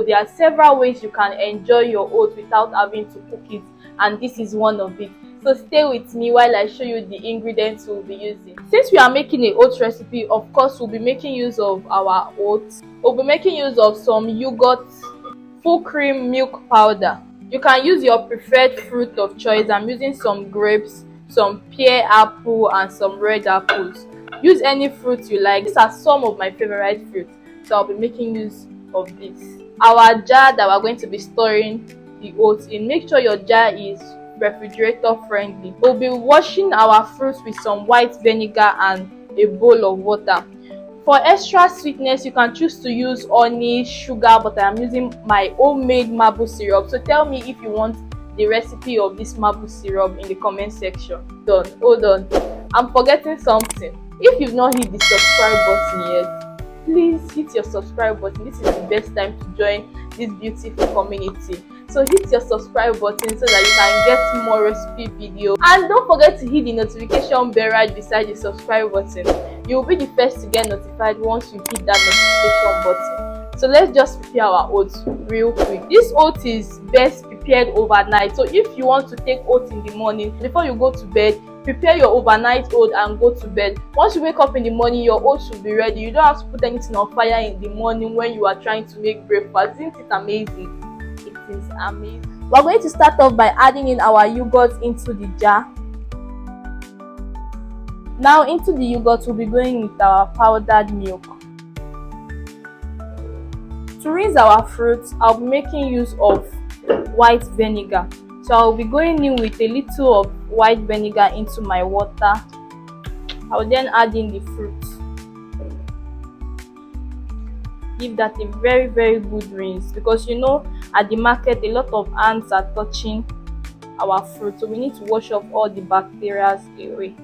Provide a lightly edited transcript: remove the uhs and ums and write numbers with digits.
there are several ways you can enjoy your oats without having to cook it, and this is one of it. So stay with me while I show you the ingredients we'll be using. Since we are making a oat recipe, of course we'll be making use of our oats. We'll be making use of some yogurt, full cream milk powder. You can use your preferred fruit of choice. I'm using some grapes, some pear apple, and some red apples. Use any fruit you like. These are some of my favorite fruits, so I'll be making use of this. Our jar that we're going to be storing the oats in, make sure your jar is refrigerator friendly. We'll be washing our fruits with some white vinegar and a bowl of water. For extra sweetness, you can choose to use honey, sugar, but I'm using my homemade maple syrup. So tell me if you want the recipe of this maple syrup in the comment section. Hold on, I'm forgetting something. If you've not hit the subscribe button yet, please hit your subscribe button. This is the best time to join this beautiful community. So hit your subscribe button so that you can get more recipe videos, and don't forget to hit the notification bell right beside the subscribe button. You'll be the first to get notified once you hit that notification button. So let's just prepare our oats real quick. This oat is best prepared overnight. So if you want to take oats in the morning before you go to bed, prepare your overnight oat and go to bed. Once you wake up in the morning, your oats will be ready. You don't have to put anything on fire in the morning when you are trying to make breakfast. Isn't it amazing? It is amazing. We're going to start off by adding in our yogurt into the jar. Now into the yogurt, we'll be going with our powdered milk. To rinse our fruits, I'll be making use of white vinegar. So I'll be going in with a little of white vinegar into my water. I'll then add in the fruit. Give that a very good rinse, because you know at the market a lot of ants are touching our fruit, so we need to wash off all the bacteria away.